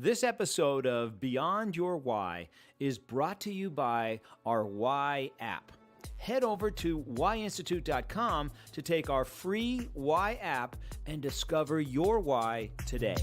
This episode of Beyond Your Why is brought to you by our Why app. Head over to whyinstitute.com to take our free Why app and discover your why today.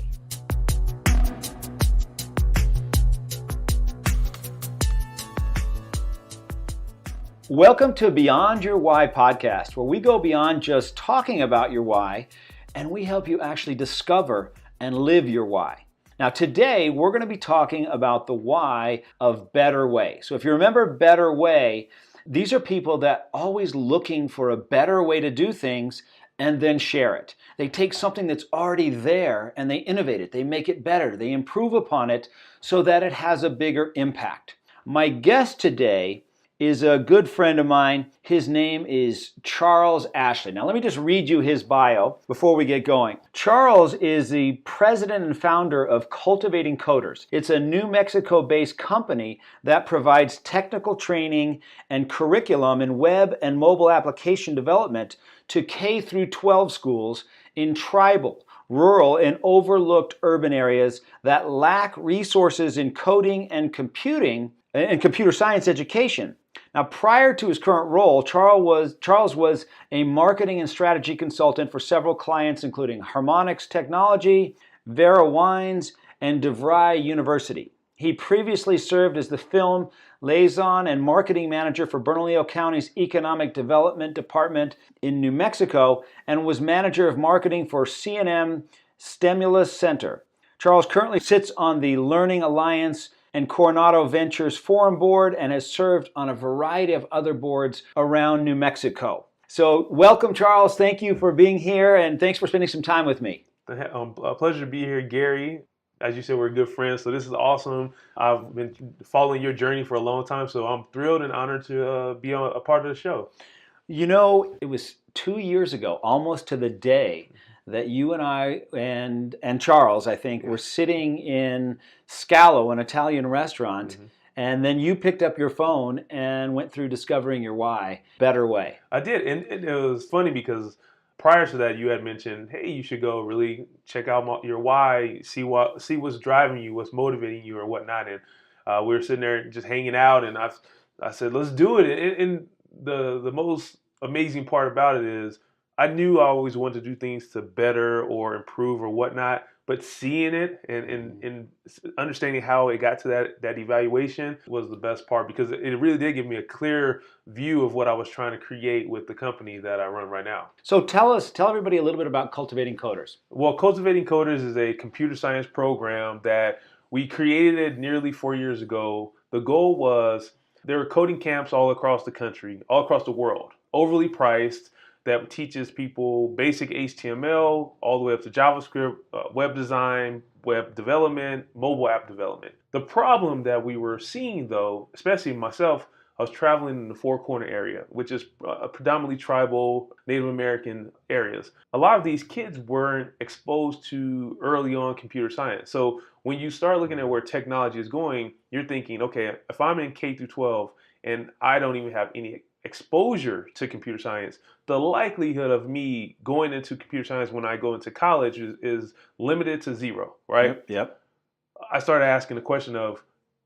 Welcome to Beyond Your Why podcast, where we go beyond just talking about your why, and we help you actually discover and live your why. Now today, we're going to be talking about the why of Better Way. So if you remember Better Way, these are people that are always looking for a better way to do things and then share it. They take something that's already there and they innovate it. They make it better. They improve upon it so that it has a bigger impact. My guest today is a good friend of mine. His name is Charles Ashley. Now let me just read you his bio before we get going. Charles is the president and founder of Cultivating Coders. It's a New Mexico-based company that provides technical training and curriculum in web and mobile application development to K through 12 schools in tribal, rural, and overlooked urban areas that lack resources in coding and computing and computer science education. Now, prior to his current role, Charles was a marketing and strategy consultant for several clients, including Harmonix Technology, Vera Wines, and DeVry University. He previously served as the film liaison and marketing manager for Bernalillo County's Economic Development Department in New Mexico and was manager of marketing for C&M Stimulus Center. Charles currently sits on the Learning Alliance and Coronado Ventures Forum Board and has served on a variety of other boards around New Mexico. So welcome, Charles. Thank you for being here and thanks for spending some time with me. A pleasure to be here, Gary. As you said, we're good friends, so this is awesome. I've been following your journey for a long time, so I'm thrilled and honored to be a part of the show. You know, it was 2 years ago, almost to the day, that you and I and Charles, I think, were sitting in Scalo, an Italian restaurant, and then you picked up your phone and went through discovering your why, Better Way. I did, and it was funny because prior to that, you had mentioned, hey, you should go really check out your why, see what's driving you, what's motivating you, or whatnot. And we were sitting there just hanging out, and I said, let's do it. And the most amazing part about it is I knew I always wanted to do things to better or improve or whatnot, but seeing it and understanding how it got to that evaluation was the best part because it really did give me a clear view of what I was trying to create with the company that I run right now. So tell everybody a little bit about Cultivating Coders. Well, Cultivating Coders is a computer science program that we created nearly 4 years ago. The goal was there were coding camps all across the country, all across the world, overly priced, that teaches people basic HTML all the way up to JavaScript, web design, web development, mobile app development. The problem that we were seeing though, especially myself, I was traveling in the Four Corner area, which is predominantly tribal Native American areas. A lot of these kids weren't exposed to early on computer science. So when you start looking at where technology is going, you're thinking, okay, if I'm in K through 12 and I don't even have any exposure to computer science, the likelihood of me going into computer science when I go into college is limited to zero, right? Yep. I started asking the question of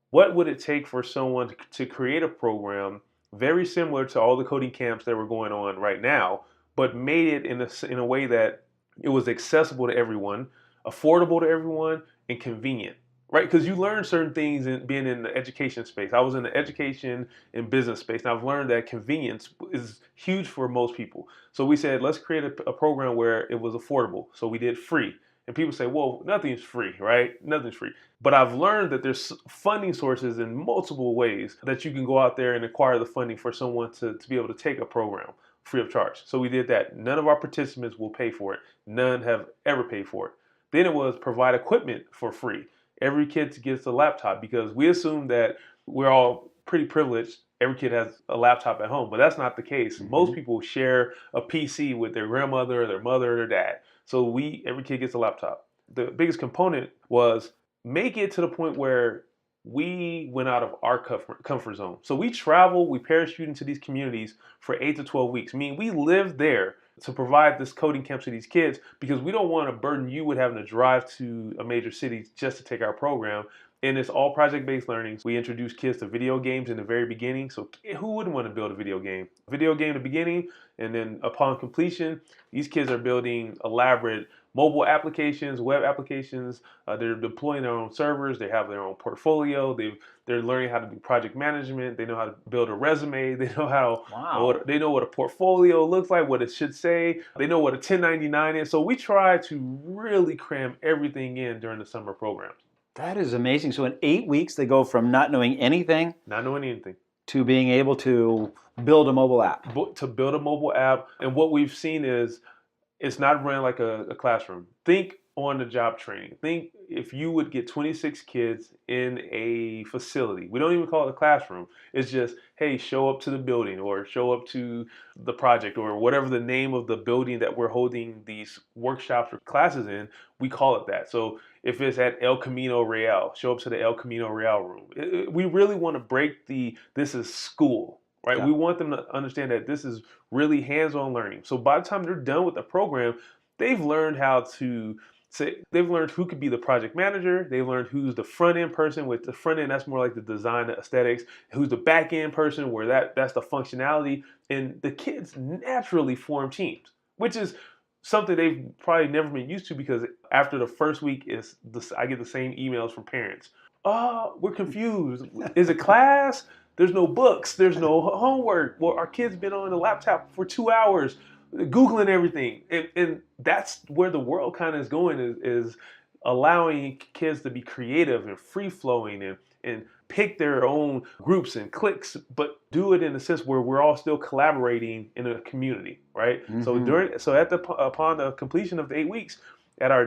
what would it take for someone to create a program very similar to all the coding camps that were going on right now, but made it in a way that it was accessible to everyone, affordable to everyone, and convenient. Right, because you learn certain things in being in the education space. I was in the education and business space, and I've learned that convenience is huge for most people. So we said, let's create a program where it was affordable. So we did free. And people say, well, nothing's free, right? Nothing's free. But I've learned that there's funding sources in multiple ways that you can go out there and acquire the funding for someone to be able to take a program free of charge. So we did that. None of our participants will pay for it. None have ever paid for it. Then it was provide equipment for free. Every kid gets a laptop because we assume that we're all pretty privileged. Every kid has a laptop at home, but that's not the case. Most people share a PC with their grandmother, their mother, their dad. So every kid gets a laptop. The biggest component was make it to the point where we went out of our comfort zone. So we travel, we parachute into these communities for 8 to 12 weeks. I mean, we lived there to provide this coding camp to these kids because we don't want to burden you with having to drive to a major city just to take our program. And it's all project-based learning. We introduce kids to video games in the very beginning. So who wouldn't want to build a video game? Video game in the beginning, and then upon completion, these kids are building elaborate mobile applications, web applications. They're deploying their own servers. They have their own portfolio. They're learning how to do project management. They know how to build a resume. They know they know what a portfolio looks like, what it should say. They know what a 1099 is. So we try to really cram everything in during the summer programs. That is amazing. So in 8 weeks, they go from not knowing anything to being able to build a mobile app. And what we've seen is it's not run like a classroom. Think on-the-job training. Think if you would get 26 kids in a facility. We don't even call it a classroom. It's just, hey, show up to the building or show up to the project or whatever the name of the building that we're holding these workshops or classes in, we call it that. So if it's at El Camino Real, show up to the El Camino Real room. We really want to break this is school, right? Yeah. We want them to understand that this is really hands-on learning. So by the time they're done with the program, they've learned they've learned who could be the project manager. They've learned who's the front end person. With the front end, that's more like the design, the aesthetics. Who's the back end person, where that's the functionality. And the kids naturally form teams, which is something they've probably never been used to because after the first week I get the same emails from parents. Oh, we're confused. Is it class? There's no books. There's no homework. Well, our kid's been on the laptop for 2 hours. Googling everything, and that's where the world kind of is going, is allowing kids to be creative and free-flowing and pick their own groups and cliques, but do it in a sense where we're all still collaborating in a community, right? Mm-hmm. So upon the completion of the 8 weeks,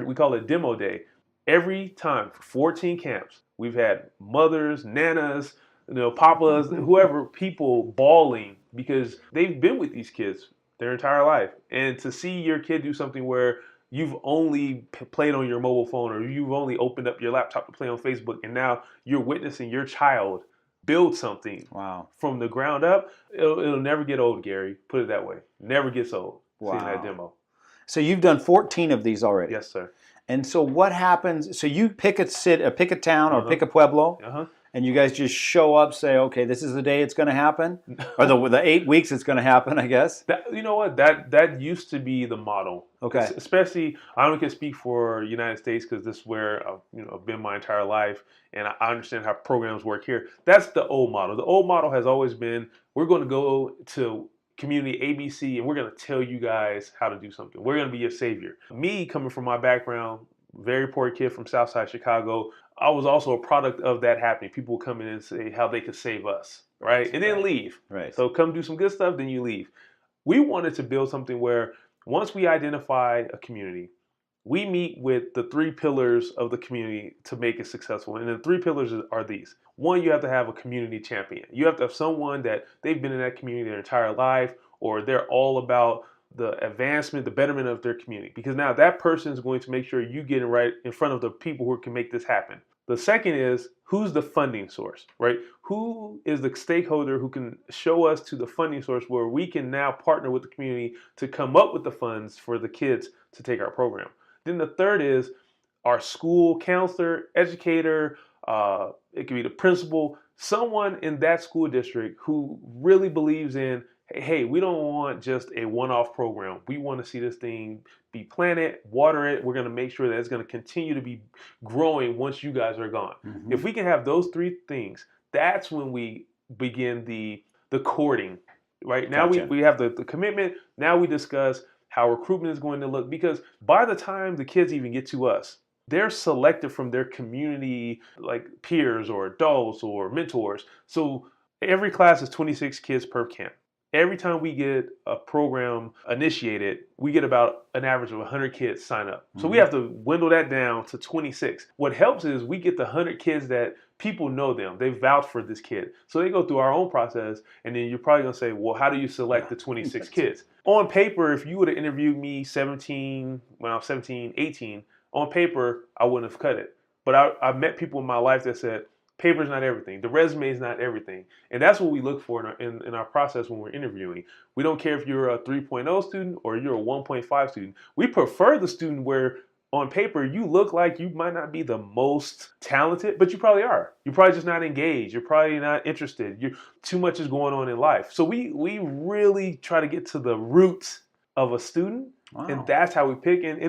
we call it demo day, every time for 14 camps, we've had mothers, nanas, papas, whoever, people bawling because they've been with these kids their entire life. And to see your kid do something where you've only played on your mobile phone or you've only opened up your laptop to play on Facebook, and now you're witnessing your child build something from the ground up, it'll never get old, Gary. Put it that way. Never gets old. Seeing that demo. So you've done 14 of these already. Yes, sir. And so what happens? So you pick a town or pick a pueblo, and you guys just show up, say, okay, this is the day it's going to happen, or the 8 weeks it's going to happen, I guess. You know what? That used to be the model. Okay. Especially, I only can speak for the United States because this is where I've been my entire life, and I understand how programs work here. That's the old model. The old model has always been, we're going to go to community ABC, and we're going to tell you guys how to do something. We're going to be your savior. Me, coming from my background, very poor kid from Southside Chicago, I was also a product of that happening. People would come in and say how they could save us, right? And then leave. Right. So come do some good stuff, then you leave. We wanted to build something where once we identify a community, we meet with the 3 pillars of the community to make it successful. And the 3 pillars are these. One, you have to have a community champion. You have to have someone that they've been in that community their entire life, or they're all about the advancement, the betterment of their community. Because now that person is going to make sure you get it right in front of the people who can make this happen. The second is, who's the funding source, right? Who is the stakeholder who can show us to the funding source where we can now partner with the community to come up with the funds for the kids to take our program. Then the third is our school counselor, educator, it could be the principal, someone in that school district who really believes in, hey, we don't want just a one-off program. We want to see this thing be planted, water it. We're going to make sure that it's going to continue to be growing once you guys are gone. Mm-hmm. If we can have those 3 things, that's when we begin the courting, right? Now Gotcha. we have the commitment. Now we discuss how recruitment is going to look, because by the time the kids even get to us, they're selected from their community, like peers or adults or mentors. So every class is 26 kids per camp. Every time we get a program initiated, we get about an average of 100 kids sign up. So we have to dwindle that down to 26. What helps is we get the 100 kids that people know them. They vouch for this kid. So they go through our own process, and then you're probably going to say, well, how do you select the 26 kids? On paper, if you would have interviewed me when I was 17, 18, on paper, I wouldn't have cut it. But I met people in my life that said, Paper's not everything. The resume is not everything. And that's what we look for in our process when we're interviewing. We don't care if you're a 3.0 student or you're a 1.5 student. We prefer the student where on paper you look like you might not be the most talented, but you probably are. You're probably just not engaged. You're probably not interested. Too much is going on in life. So we really try to get to the roots of a student. Wow. And that's how we pick. And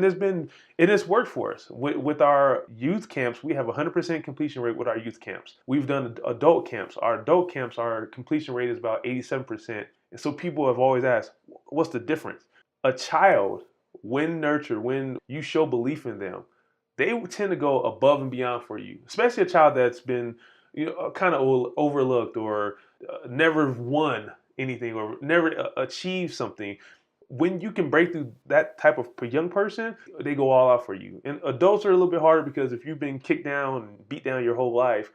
it has worked for us. With our youth camps, we have 100% completion rate with our youth camps. We've done adult camps. Our adult camps, our completion rate is about 87%. And so people have always asked, what's the difference? A child, when nurtured, when you show belief in them, they tend to go above and beyond for you, especially a child that's been kind of overlooked or never won anything or never achieved something. When you can break through that type of young person, they go all out for you. And adults are a little bit harder because if you've been kicked down and beat down your whole life,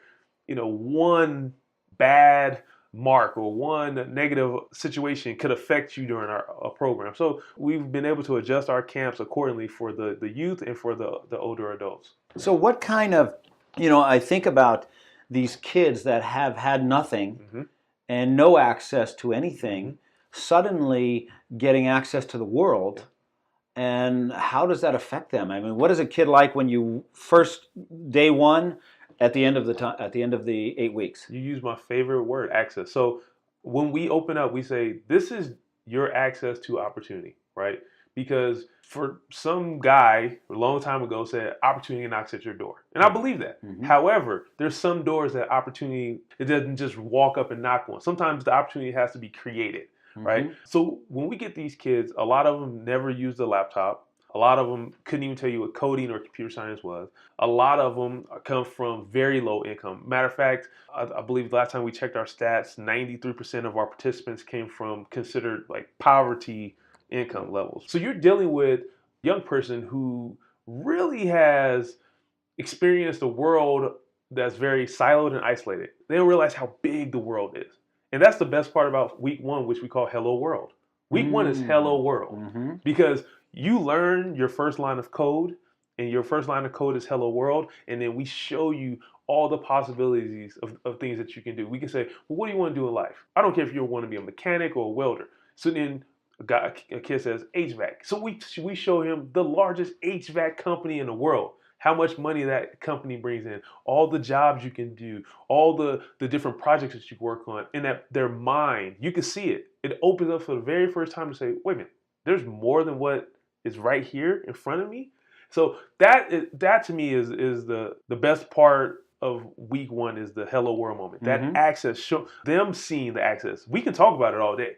one bad mark or one negative situation could affect you during our program. So we've been able to adjust our camps accordingly for the youth and for the older adults. So what kind of, I think about these kids that have had nothing Mm-hmm. and no access to anything, Mm-hmm. suddenly getting access to the world, and how does that affect them? I mean, what is a kid like when you first day one at the end of the 8 weeks? You use my favorite word, access. So when we open up, we say this is your access to opportunity, right? Because for some guy a long time ago said opportunity knocks at your door, and I believe that. Mm-hmm. However, there's some doors that opportunity, it doesn't just walk up and knock on. Sometimes the opportunity has to be created. Right? Mm-hmm. So when we get these kids, a lot of them never used a laptop. A lot of them couldn't even tell you what coding or computer science was. A lot of them come from very low income. Matter of fact, I believe the last time we checked our stats, 93% of our participants came from considered like poverty income levels. So you're dealing with a young person who really has experienced a world that's very siloed and isolated. They don't realize how big the world is. And that's the best part about week one, which we call Hello World. Week one is Hello World. Mm-hmm. Because you learn your first line of code, and your first line of code is Hello World, and then we show you all the possibilities of things that you can do. We can say, well, what do you want to do in life? I don't care if you want to be a mechanic or a welder. So then a kid says HVAC. So we show him the largest HVAC company in the world. How much money that company brings in, all the jobs you can do, all the different projects that you work on, and that their mind, you can see it. It opens up for the very first time to say, wait a minute, there's more than what is right here in front of me. So that to me is the best part of week one is the Hello World moment. That access, show them seeing the access. We can talk about it all day.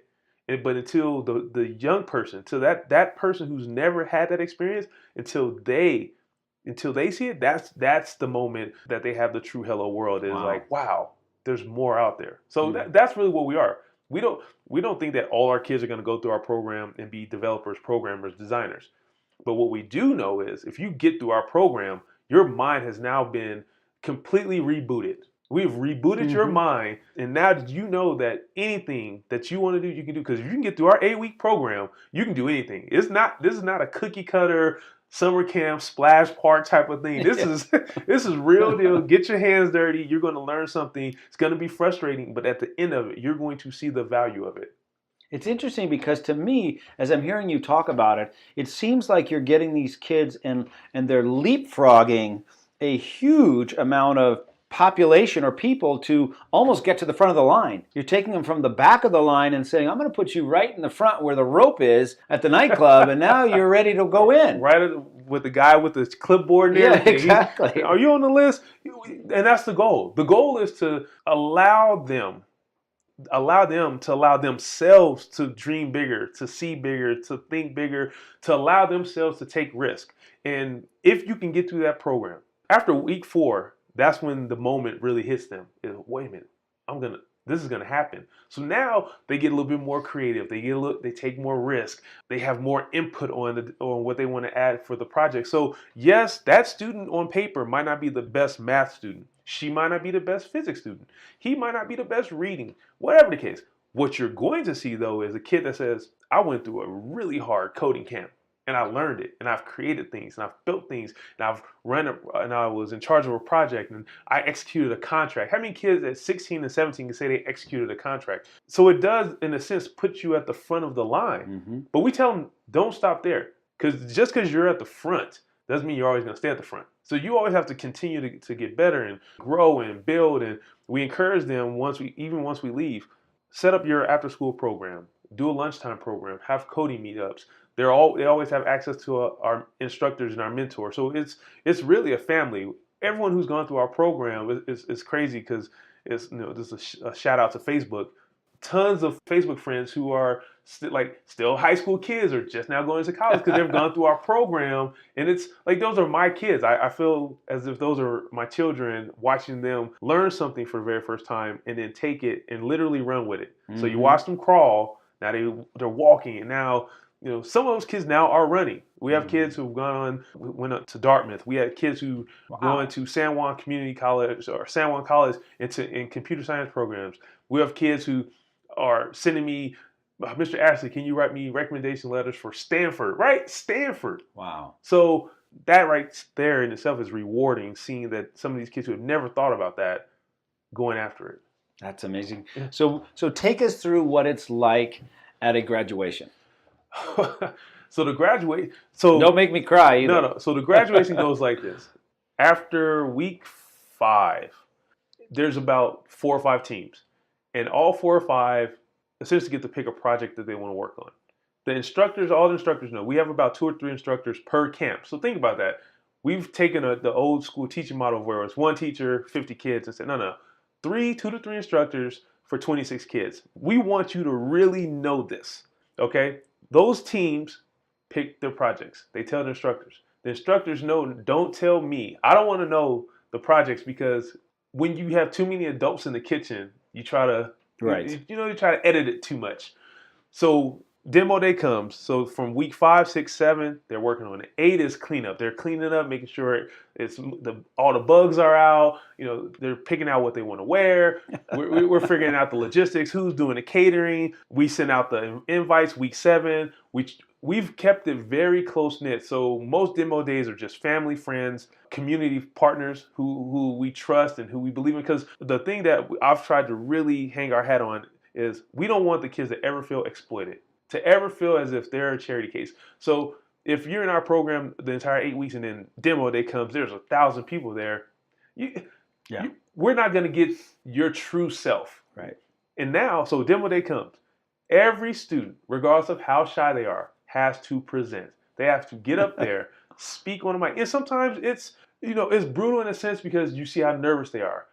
But until the young person, to that person who's never had that experience, until they see it, that's the moment that they have the true Hello World. Is like, wow, there's more out there. So that's really what we are. We don't think that all our kids are going to go through our program and be developers, programmers, designers. But what we do know is if you get through our program, your mind has now been completely rebooted. We've rebooted your mind, and now you know that anything that you want to do, you can do. Because if you can get through our 8-week program, you can do anything. This is not a cookie cutter summer camp splash park type of thing. This is real deal. Get your hands dirty. You're going to learn something. It's going to be frustrating, but at the end of it, you're going to see the value of it. It's interesting because to me, as I'm hearing you talk about it, it seems like you're getting these kids and they're leapfrogging a huge amount of population or people to almost get to the front of the line. You're taking them from the back of the line and saying, I'm going to put you right in the front where the rope is at the nightclub, and now you're ready to go in. Right with the guy with the clipboard there. Yeah, exactly. Are you on the list? And that's the goal. The goal is to allow them to allow themselves to dream bigger, to see bigger, to think bigger, to allow themselves to take risk. And if you can get through that program, after week 4, that's when the moment really hits them. Wait a minute, this is gonna happen. So now they get a little bit more creative. They take more risk. They have more input on what they want to add for the project. So yes, that student on paper might not be the best math student. She might not be the best physics student. He might not be the best reading. Whatever the case. What you're going to see though is a kid that says, I went through a really hard coding camp. and I learned it, and I've created things, and I've built things, and and I was in charge of a project, and I executed a contract. How many kids at 16 and 17 can say they executed a contract? So it does, in a sense, put you at the front of the line. But we tell them, don't stop there, because just because you're at the front doesn't mean you're always going to stay at the front. So you always have to continue to get better and grow and build. And we encourage them once we leave, set up your after school program, do a lunchtime program, have coding meetups. They always have access to our instructors and our mentors. So it's really a family. Everyone who's gone through our program is crazy, because it's, just a shout out to Facebook. Tons of Facebook friends who are still high school kids or just now going to college because they've gone through our program, and it's like those are my kids. I feel as if those are my children, watching them learn something for the very first time and then take it and literally run with it. So you watch them crawl. Now they're walking, and now some of those kids now are running. We have kids who've went up to Dartmouth. We had kids who going to San Juan Community College or San Juan College in computer science programs. We have kids who are sending me, Mr. Ashley, can you write me recommendation letters for Stanford? Right? Stanford. Wow. So that right there in itself is rewarding, seeing that some of these kids who have never thought about that going after it. That's amazing. Yeah. So take us through what it's like at a graduation. So don't make me cry either. No. So the graduation goes like this. After week 5, there's about 4 or 5 teams. And all 4 or 5 essentially get to pick a project that they want to work on. All the instructors know we have about 2 or 3 instructors per camp. So think about that. We've taken the old school teaching model where it's 1 teacher, 50 kids, and said, no, 2 to 3 instructors for 26 kids. We want you to really know this, okay? Those teams pick their projects. They tell the instructors. The instructors know, don't tell me. I don't want to know the projects, because when you have too many adults in the kitchen, you try to, you try to edit it too much. So demo day comes. So from week 5, 6, 7, they're working on it. 8 is cleanup. They're cleaning up, making sure all the bugs are out. They're picking out what they want to wear. We're figuring out the logistics. Who's doing the catering? We send out the invites. Week 7, we've kept it very close knit. So most demo days are just family, friends, community partners who we trust and who we believe in. Because the thing that I've tried to really hang our hat on is we don't want the kids to ever feel exploited, to ever feel as if they're a charity case. So if you're in our program the entire 8 weeks and then demo day comes, there's 1,000 people there. We're not going to get your true self. Right. And now, so demo day comes. Every student, regardless of how shy they are, has to present. They have to get up there, speak on the mic. And sometimes it's brutal in a sense because you see how nervous they are.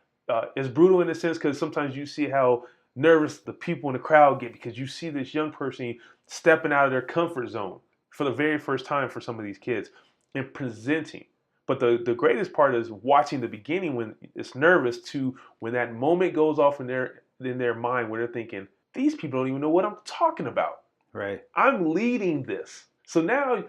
It's brutal in a sense because sometimes you see how nervous the people in the crowd get, because you see this young person stepping out of their comfort zone for the very first time for some of these kids and presenting. But the greatest part is watching the beginning when it's nervous to when that moment goes off in their mind where they're thinking, these people don't even know what I'm talking about. Right. I'm leading this. So now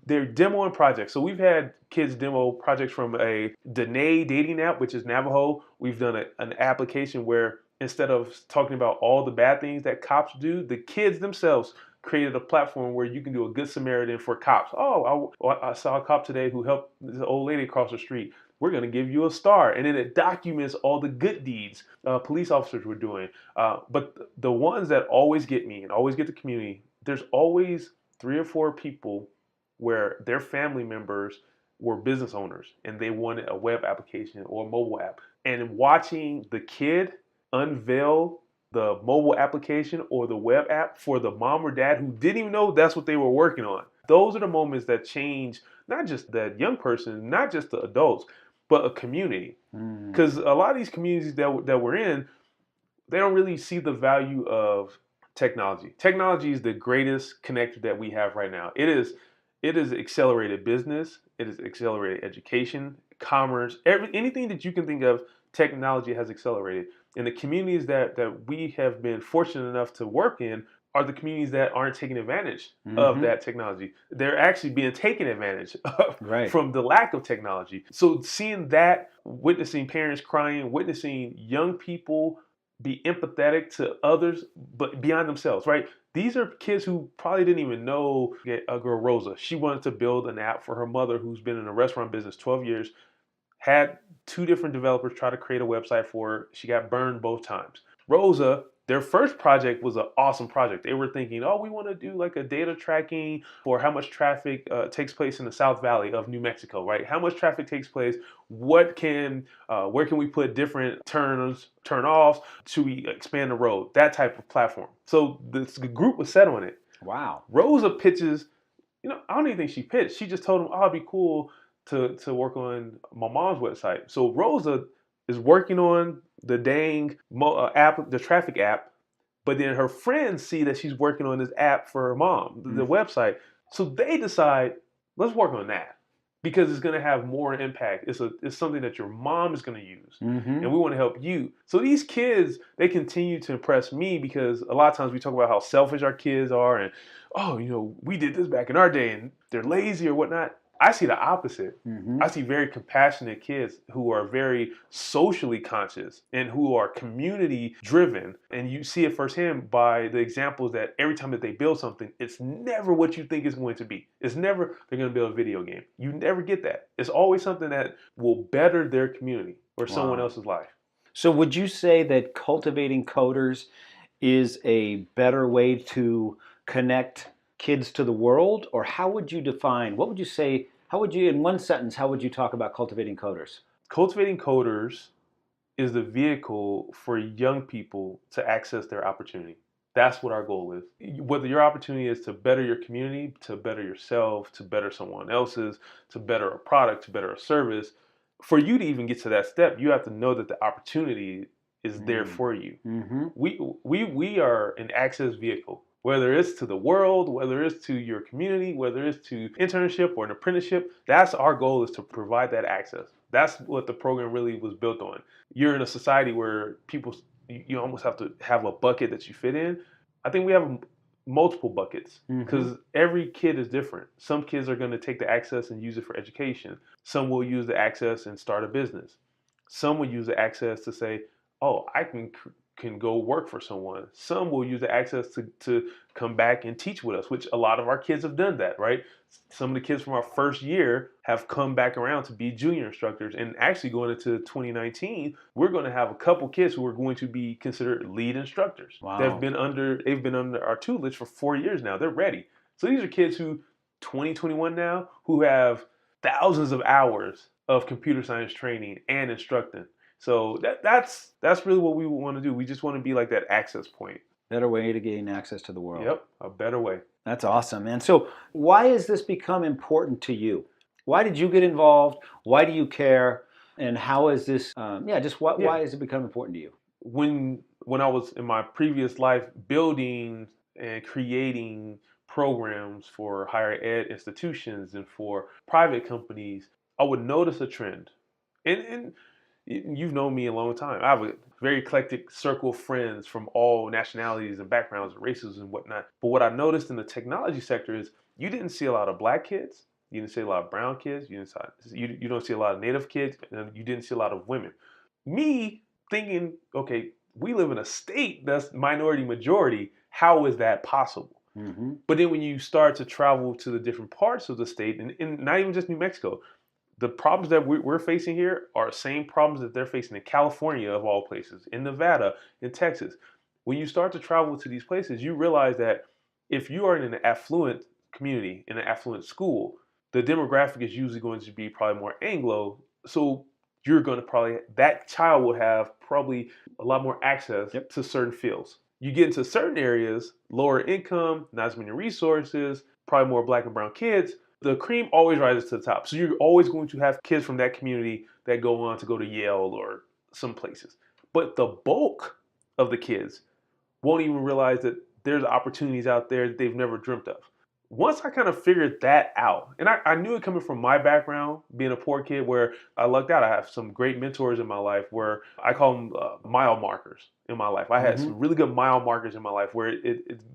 they're demoing projects. So we've had kids demo projects from a Dene dating app, which is Navajo. We've done an application where instead of talking about all the bad things that cops do, the kids themselves created a platform where you can do a Good Samaritan for cops. Oh, I saw a cop today who helped this old lady across the street. We're going to give you a star. And then it documents all the good deeds police officers were doing. But the ones that always get me and always get the community, there's always 3 or 4 people where their family members were business owners and they wanted a web application or a mobile app. And watching the kid unveil the mobile application or the web app for the mom or dad who didn't even know that's what they were working on. Those are the moments that change not just that young person, not just the adults, but a community. Because a lot of these communities that we're in, they don't really see the value of technology. Technology is the greatest connector that we have right now. It is accelerated business. It has accelerated education, commerce, anything that you can think of, technology has accelerated. And the communities that we have been fortunate enough to work in are the communities that aren't taking advantage of that technology. They're actually being taken advantage of from the lack of technology. So seeing that, witnessing parents crying, witnessing young people be empathetic to others, but beyond themselves, right? These are kids who probably didn't even know a girl, Rosa. She wanted to build an app for her mother who's been in the restaurant business 12 years, had two different developers try to create a website for her. She got burned both times. Rosa, their first project was an awesome project. They were thinking, oh, we want to do like a data tracking for how much traffic takes place in the South Valley of New Mexico, right? How much traffic takes place? Where can we put different turn offs? Should we expand the road? That type of platform. So this group was set on it. Wow. Rosa pitches, I don't even think she pitched. She just told them, oh, it'd be cool to work on my mom's website. So Rosa is working on the dang app, the traffic app, but then her friends see that she's working on this app for her mom, the website. So they decide, let's work on that because it's going to have more impact. It's something that your mom is going to use, and we want to help you. So these kids, they continue to impress me because a lot of times we talk about how selfish our kids are, and we did this back in our day, and they're lazy or whatnot. I see the opposite. I see very compassionate kids who are very socially conscious and who are community driven. And you see it firsthand by the examples that every time that they build something, it's never what you think it's going to be. It's never they're going to build a video game. You never get that. It's always something that will better their community or someone else's life. So would you say that Cultivating Coders is a better way to connect kids to the world? Or how would you define, what would you say, in one sentence, how would you talk about Cultivating Coders? Cultivating Coders is the vehicle for young people to access their opportunity. That's what our goal is. Whether your opportunity is to better your community, to better yourself, to better someone else's, to better a product, to better a service, for you to even get to that step, you have to know that the opportunity is there for you. We are an access vehicle. Whether it's to the world, whether it's to your community, whether it's to internship or an apprenticeship, that's our goal, is to provide that access. That's what the program really was built on. You're in a society where you almost have to have a bucket that you fit in. I think we have multiple buckets because every kid is different. Some kids are going to take the access and use it for education. Some will use the access and start a business. Some will use the access to say, oh, I can go work for someone. Some will use the access to come back and teach with us, which a lot of our kids have done that, right? Some of the kids from our first year have come back around to be junior instructors. And actually going into 2019, we're going to have a couple kids who are going to be considered lead instructors. Wow. They've been under our tutelage for 4 years now. They're ready. So these are kids who 2021 now, who have thousands of hours of computer science training and instructing. So that's really what we want to do. We just want to be like that access point. Better way to gain access to the world. Yep, a better way. That's awesome, man. So why has this become important to you? Why did you get involved? Why do you care? And how is this, why has it become important to you? When I was in my previous life building and creating programs for higher ed institutions and for private companies, I would notice a trend. And you've known me a long time. I have a very eclectic circle of friends from all nationalities and backgrounds and races and whatnot. But what I noticed in the technology sector is you didn't see a lot of black kids. You didn't see a lot of brown kids. You don't see a lot of native kids. And you didn't see a lot of women. Me thinking, okay, we live in a state that's minority majority. How is that possible? But then when you start to travel to the different parts of the state, and not even just New Mexico, the problems that we're facing here are the same problems that they're facing in California, of all places, in Nevada, in Texas. When you start to travel to these places, you realize that if you are in an affluent community, in an affluent school, the demographic is usually going to be probably more Anglo. So you're going to that child will have probably a lot more access to certain fields. You get into certain areas, lower income, not as many resources, probably more black and brown kids. The cream always rises to the top. So you're always going to have kids from that community that go on to go to Yale or some places. But the bulk of the kids won't even realize that there's opportunities out there that they've never dreamt of. Once I kind of figured that out, and I knew it coming from my background, being a poor kid, where I lucked out. I have some great mentors in my life where I call them mile markers in my life. I had some really good mile markers in my life where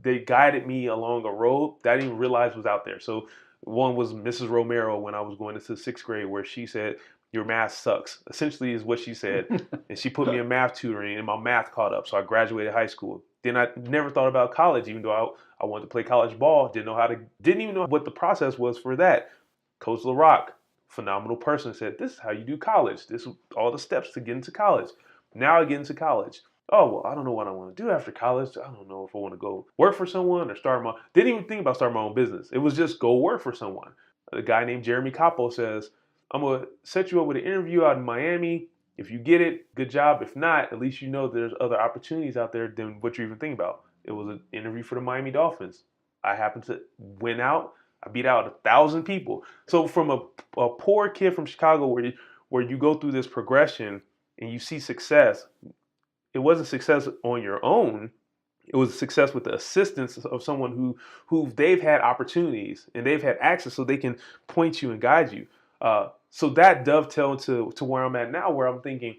they guided me along a road that I didn't even realize was out there. So one was Mrs. Romero when I was going into 6th grade, where she said, "Your math sucks," essentially is what she said. And she put me in math tutoring and my math caught up. So I graduated high school. Then I never thought about college, even though I wanted to play college ball. Didn't even know what the process was for that. Coach LaRock, phenomenal person, said, this is how you do college. This is all the steps to get into college. Now I get into college. Oh, well, I don't know what I want to do after college. I don't know if I want to go work for someone or didn't even think about starting my own business. It was just go work for someone. A guy named Jeremy Capo says, I'm going to set you up with an interview out in Miami. If you get it, good job. If not, at least you know there's other opportunities out there than what you're even thinking about. It was an interview for the Miami Dolphins. I happened to win out. I beat out 1,000 people. So from a poor kid from Chicago where you go through this progression and you see success, it wasn't success on your own. It was a success with the assistance of someone who they've had opportunities and they've had access so they can point you and guide you. So that dovetailed to where I'm at now, where I'm thinking,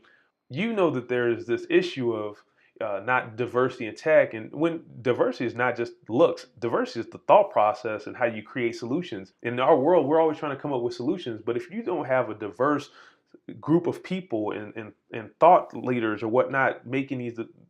that there is this issue of not diversity in tech. And when diversity is not just looks, diversity is the thought process and how you create solutions. In our world, we're always trying to come up with solutions. But if you don't have a diverse group of people and thought leaders or whatnot making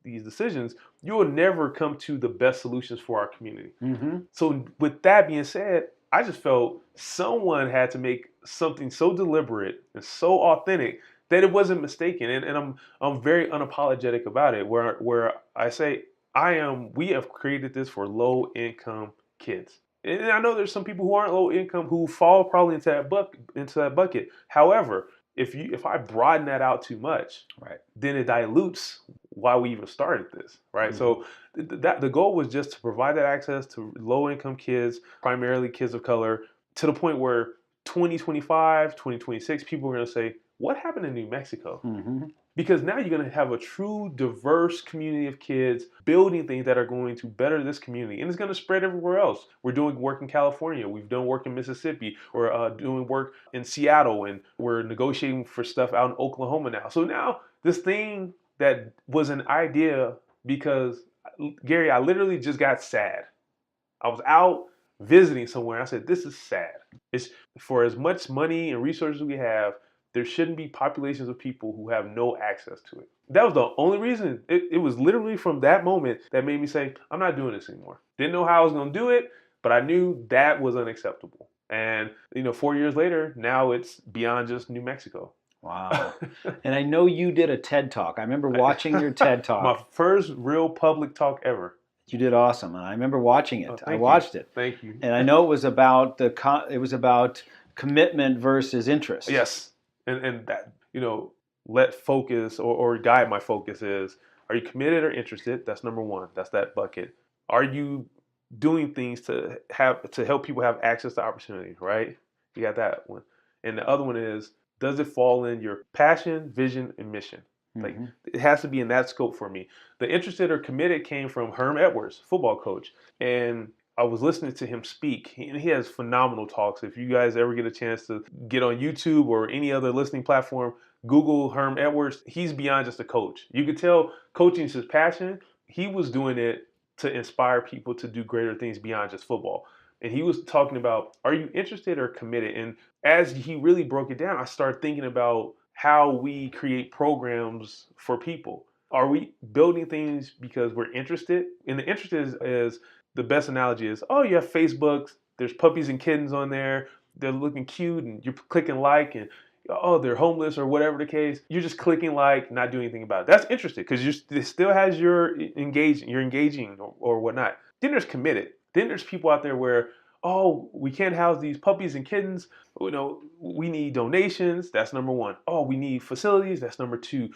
these decisions, you will never come to the best solutions for our community. Mm-hmm. So with that being said, I just felt someone had to make something so deliberate and so authentic that it wasn't mistaken. And I'm very unapologetic about it, where I say we have created this for low income kids. And I know there's some people who aren't low income who fall probably into that bucket. However, if I broaden that out too much, right, then it dilutes why we even started this, right? Mm-hmm. So the goal was just to provide that access to low income kids, primarily kids of color, to the point where 2025, 2026, people are going to say, what happened in New Mexico? Mm-hmm. Because now you're going to have a true diverse community of kids building things that are going to better this community. And it's going to spread everywhere else. We're doing work in California. We've done work in Mississippi. We're doing work in Seattle. And we're negotiating for stuff out in Oklahoma now. So now this thing that was an idea because, Gary, I literally just got sad. I was out visiting somewhere. I said, this is sad. It's for as much money and resources we have, there shouldn't be populations of people who have no access to it. That was the only reason. It was literally from that moment that made me say, I'm not doing this anymore. Didn't know how I was going to do it, but I knew that was unacceptable. And, 4 years later, now it's beyond just New Mexico. Wow. And I know you did a TED Talk. I remember watching your TED Talk. My first real public talk ever. You did awesome. And I remember watching it. I watched it. Thank you. And I know it was about commitment versus interest. Yes. And that, let focus or guide my focus is, are you committed or interested? That's number one. That's that bucket. Are you doing things to help people have access to opportunity, right? You got that one. And the other one is, does it fall in your passion, vision, and mission? Like, it has to be in that scope for me. The interested or committed came from Herm Edwards, football coach. And I was listening to him speak, and he has phenomenal talks. If you guys ever get a chance to get on YouTube or any other listening platform, Google Herm Edwards. He's beyond just a coach. You could tell coaching is his passion. He was doing it to inspire people to do greater things beyond just football. And he was talking about, are you interested or committed? And as he really broke it down, I started thinking about how we create programs for people. Are we building things because we're interested? And the interest is the best analogy is, you have Facebook, there's puppies and kittens on there, they're looking cute, and you're clicking like, and they're homeless or whatever the case. You're just clicking like, not doing anything about it. That's interested because it still has you're engaging or whatnot. Then there's committed. Then there's people out there where, we can't house these puppies and kittens. We need donations. That's number one. We need facilities. That's number two.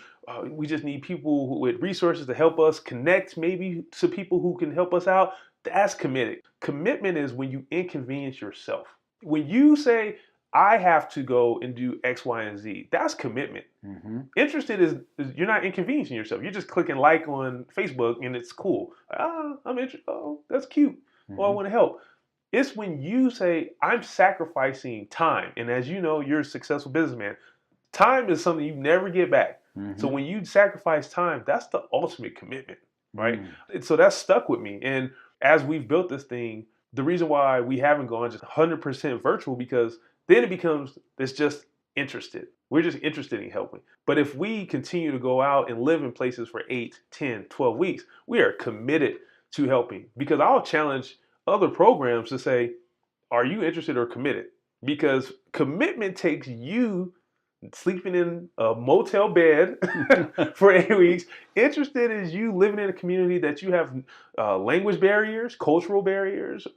We just need people with resources to help us connect maybe to people who can help us out. That's committed. Commitment is when you inconvenience yourself. When you say, I have to go and do X, Y, and Z, that's commitment. Mm-hmm. Interested is you're not inconveniencing yourself. You're just clicking like on Facebook and it's cool. I'm interested. That's cute. Mm-hmm. I want to help. It's when you say, I'm sacrificing time. And as you know, you're a successful businessman. Time is something you never get back. Mm-hmm. So when you sacrifice time, that's the ultimate commitment, right? Mm-hmm. So that's stuck with me. And as we've built this thing, the reason why we haven't gone just 100% virtual, because then it's just interested. We're just interested in helping. But if we continue to go out and live in places for 8, 10, 12 weeks, we are committed to helping. Because I'll challenge other programs to say, are you interested or committed? Because commitment takes you sleeping in a motel bed for 8 weeks. Interested is you living in a community that you have language barriers, cultural barriers,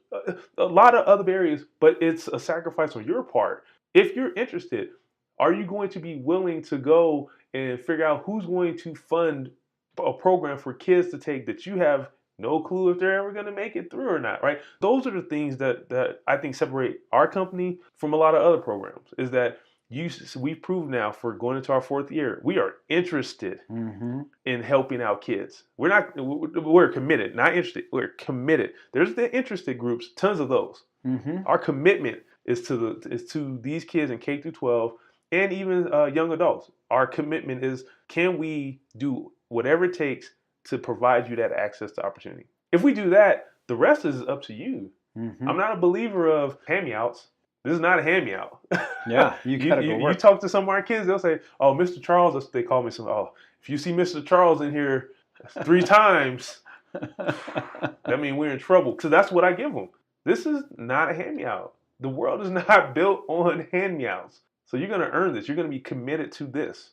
a lot of other barriers, but it's a sacrifice on your part. If you're interested, are you going to be willing to go and figure out who's going to fund a program for kids to take that you have no clue if they're ever going to make it through or not, right? Those are the things that I think separate our company from a lot of other programs, is that we've proved now for going into our 4th year, we are interested in helping out kids. We're committed, not interested. We're committed. There's the interested groups, tons of those. Our commitment is to these kids in K through 12 and even young adults. Our commitment is, can we do whatever it takes to provide you that access to opportunity? If we do that, the rest is up to you. I'm not a believer of hand-me-outs. This is not a hand-me-out. Yeah, you gotta go work. You talk to some of our kids, they'll say, "Oh, Mr. Charles," they call me some. "Oh, if you see Mr. Charles in here 3 times, that means we're in trouble." Because that's what I give them. This is not a hand-me-out. The world is not built on hand-me-outs. So you're going to earn this. You're going to be committed to this.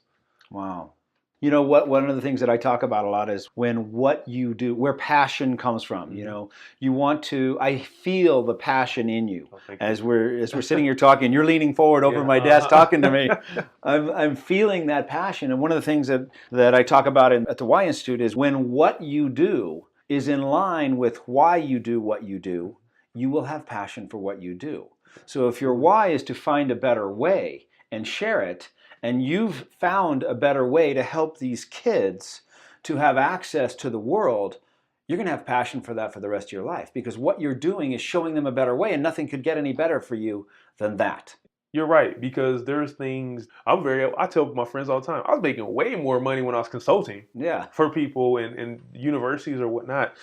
Wow. You know what? One of the things that I talk about a lot is when what you do, where passion comes from. You know, you want to. I feel the passion in you as we're sitting here talking. You're leaning forward over my desk talking to me. I'm feeling that passion. And one of the things that I talk about at the Y Institute is when what you do is in line with why you do what you do, you will have passion for what you do. So if your why is to find a better way and share it, and you've found a better way to help these kids to have access to the world, you're going to have passion for that for the rest of your life, because what you're doing is showing them a better way, and nothing could get any better for you than that. You're right, because there's things, I tell my friends all the time, I was making way more money when I was consulting for people in universities or whatnot,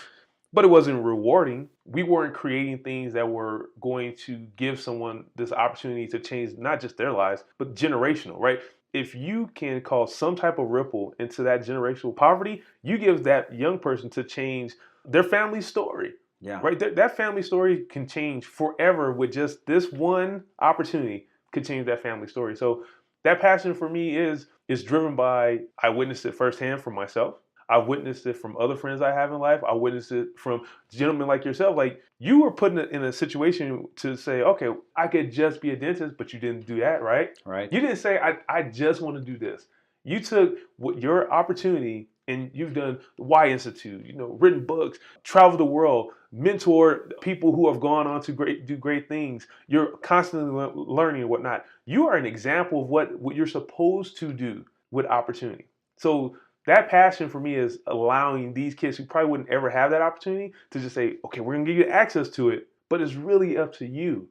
but it wasn't rewarding. We weren't creating things that were going to give someone this opportunity to change not just their lives, but generational, right? If you can cause some type of ripple into that generational poverty, you give that young person to change their family story. Yeah. Right? That family story can change forever with just this one opportunity could change that family story. So that passion for me is driven by, I witnessed it firsthand for myself. I've witnessed it from other friends I have in life. I witnessed it from gentlemen like yourself. Like, you were put in a situation to say, okay, I could just be a dentist, but you didn't do that, right? Right. You didn't say, I just want to do this. You took your opportunity and you've done the Y Institute, written books, traveled the world, mentored people who have gone on to do great things. You're constantly learning and whatnot. You are an example of what you're supposed to do with opportunity. So that passion for me is allowing these kids who probably wouldn't ever have that opportunity to just say, okay, we're going to give you access to it, but it's really up to you.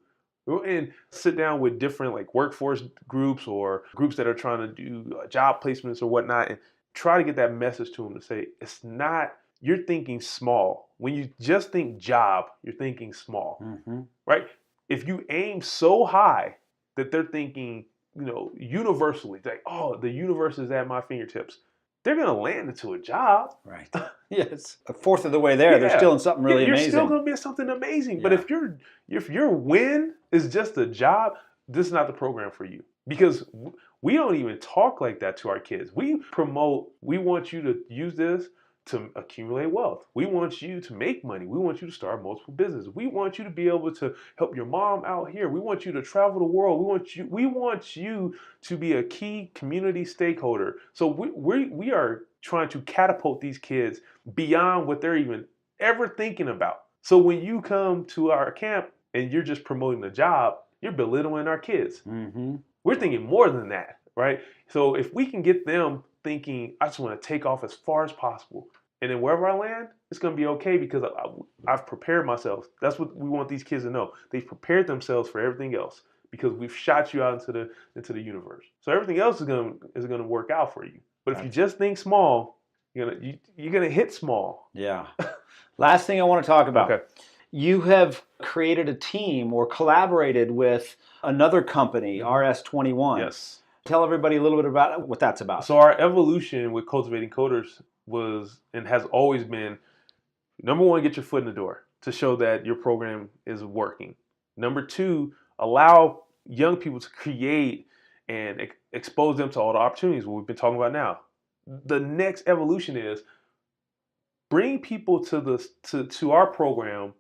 And sit down with different like workforce groups or groups that are trying to do job placements or whatnot, and try to get that message to them to say, it's not, you're thinking small. When you just think job, you're thinking small, right? If you aim so high that they're thinking, universally, like, oh, the universe is at my fingertips, they're going to land into a job. Right. Yes. A fourth of the way there, they're still in something really amazing. You're still going to be in something amazing. Yeah. But if your win is just a job, this is not the program for you. Because we don't even talk like that to our kids. We want you to use this to accumulate wealth. We want you to make money. We want you to start multiple businesses. We want you to be able to help your mom out here. We want you to travel the world. We want you to be a key community stakeholder. So we are trying to catapult these kids beyond what they're even ever thinking about. So when you come to our camp and you're just promoting the job, you're belittling our kids. We're thinking more than that, right? So if we can get them thinking, I just want to take off as far as possible, and then wherever I land, it's going to be okay because I've prepared myself. That's what we want these kids to know. They've prepared themselves for everything else because we've shot you out into the universe. So everything else is going to work out for you. But if you just think small, you're gonna hit small. Yeah. Last thing I want to talk about. Okay. You have created a team or collaborated with another company, RS21. Yes. Tell everybody a little bit about what that's about. So our evolution with Cultivating Coders was and has always been, number one, get your foot in the door to show that your program is working. Number two, allow young people to create and expose them to all the opportunities what we've been talking about now. The next evolution is bring people to our program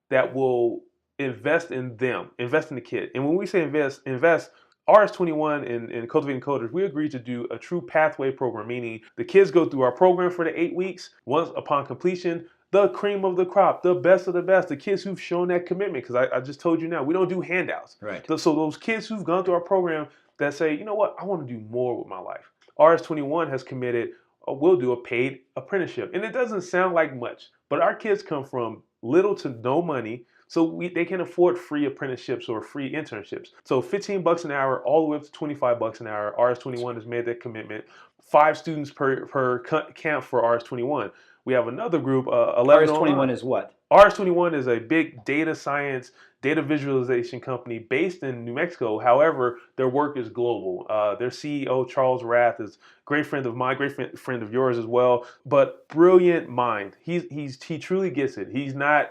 that will invest in them, invest in the kid. And when we say invest, RS21 and Cultivating Coders, we agreed to do a true pathway program, meaning the kids go through our program for the 8 weeks. Once upon completion, the cream of the crop, the best of the best, the kids who've shown that commitment, because I just told you now, we don't do handouts. Right. So those kids who've gone through our program that say, you know what, I want to do more with my life. RS21 has committed, we'll do a paid apprenticeship. And it doesn't sound like much, but our kids come from little to no money, so they can afford free apprenticeships or free internships. So $15 an hour all the way up to $25 an hour. RS21 has made that commitment. 5 students per camp for RS21. We have another group, 11 RS21 online. is what? RS21 is a big data science, data visualization company based in New Mexico. However, their work is global. Their CEO, Charles Rath, is a great friend of mine, great friend of yours as well, but brilliant mind. He truly gets it. He's not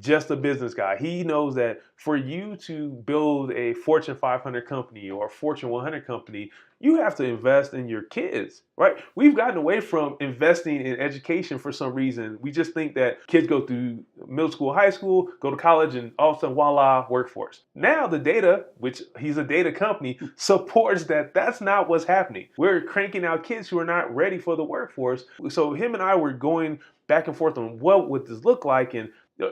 just a business guy. He knows that for you to build a Fortune 500 company or a Fortune 100 company, you have to invest in your kids, right? We've gotten away from investing in education for some reason. We just think that kids go through middle school, high school, go to college, and all of a sudden, voila, workforce. Now the data, which he's a data company, supports that that's not what's happening. We're cranking out kids who are not ready for the workforce. So him and I were going back and forth on what would this look like, and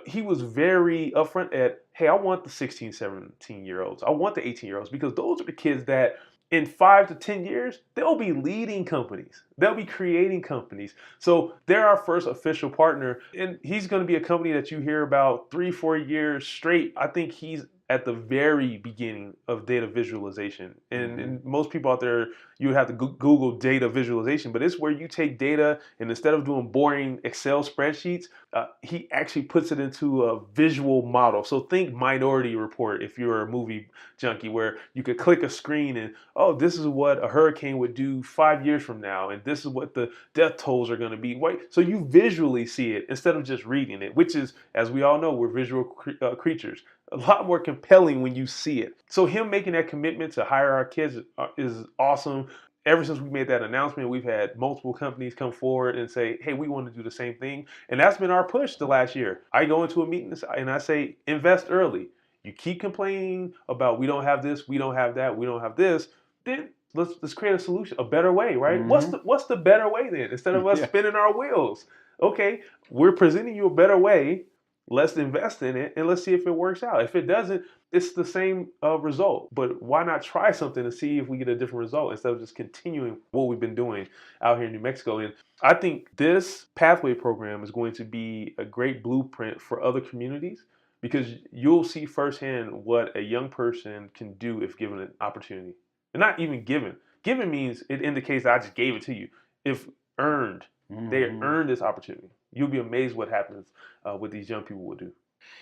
he was very upfront at, hey, I want the 16, 17-year-olds. I want the 18-year-olds because those are the kids that in 5 to 10 years, they'll be leading companies. They'll be creating companies. So they're our first official partner. And he's going to be a company that you hear about 3-4 years straight. I think he's at the very beginning of data visualization. And most people out there, you would have to Google data visualization, but it's where you take data and instead of doing boring Excel spreadsheets, he actually puts it into a visual model. So think Minority Report if you're a movie junkie, where you could click a screen and, oh, this is what a hurricane would do 5 years from now, and this is what the death tolls are going to be. Right? So you visually see it instead of just reading it, which is, as we all know, we're visual creatures. A lot more compelling when you see it. So him making that commitment to hire our kids is awesome. Ever since we made that announcement, we've had multiple companies come forward and say, hey, we want to do the same thing. And that's been our push the last year. I go into a meeting and I say, invest early. You keep complaining about we don't have this, we don't have that, we don't have this, then let's create a solution, a better way, right? What's the better way then? Instead of us spinning our wheels. Okay, we're presenting you a better way. Let's invest in it and let's see if it works out. If it doesn't, it's the same result. But why not try something and see if we get a different result instead of just continuing what we've been doing out here in New Mexico? And I think this pathway program is going to be a great blueprint for other communities because you'll see firsthand what a young person can do if given an opportunity. And not even given. Given means it indicates that I just gave it to you. If earned, they earned this opportunity. You'll be amazed what happens what these young people will do.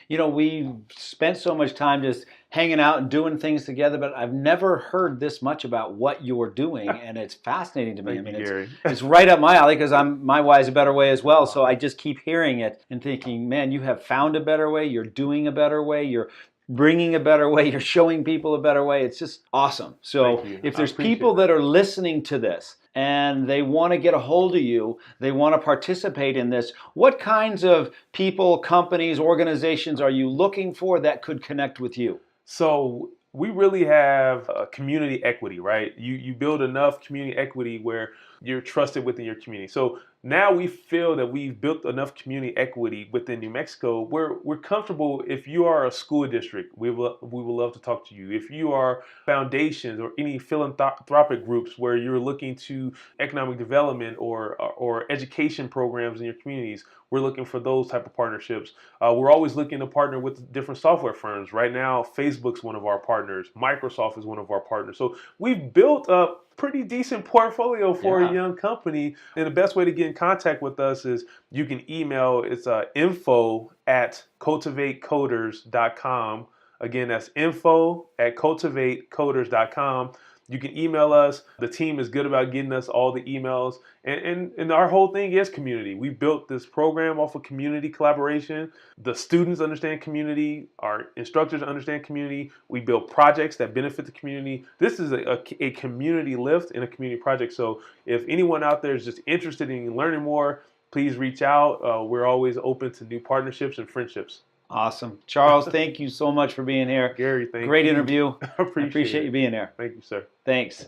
You know, we spent so much time just hanging out and doing things together, but I've never heard this much about what you're doing, and it's fascinating to me. Thank you, Gary. It's right up my alley because my why is a better way as well. So I just keep hearing it and thinking, man, you have found a better way. You're doing a better way. You're bringing a better way. You're showing people a better way. It's just awesome. So if there's people that are listening to this and they want to get a hold of you, they want to participate in this, what kinds of people, companies, organizations are you looking for that could connect with you? So we really have a community equity, right? You build enough community equity where you're trusted within your community. So now we feel that we've built enough community equity within New Mexico where we're comfortable. If you are a school district, we will love to talk to you. If you are foundations or any philanthropic groups where you're looking to economic development or education programs in your communities, we're looking for those type of partnerships. We're always looking to partner with different software firms. Right now, Facebook's one of our partners. Microsoft is one of our partners. So we've built up pretty decent portfolio for a young company. And the best way to get in contact with us is you can email. It's info@cultivatecoders.com. Again, that's info@cultivatecoders.com. You can email us. The team is good about getting us all the emails. And our whole thing is community. We built this program off of community collaboration. The students understand community. Our instructors understand community. We build projects that benefit the community. This is a community lift and a community project. So if anyone out there is just interested in learning more, please reach out. We're always open to new partnerships and friendships. Awesome. Charles, thank you so much for being here. Gary, thank Great you. interview. I Appreciate it. you being here. Thank you, sir. Thanks.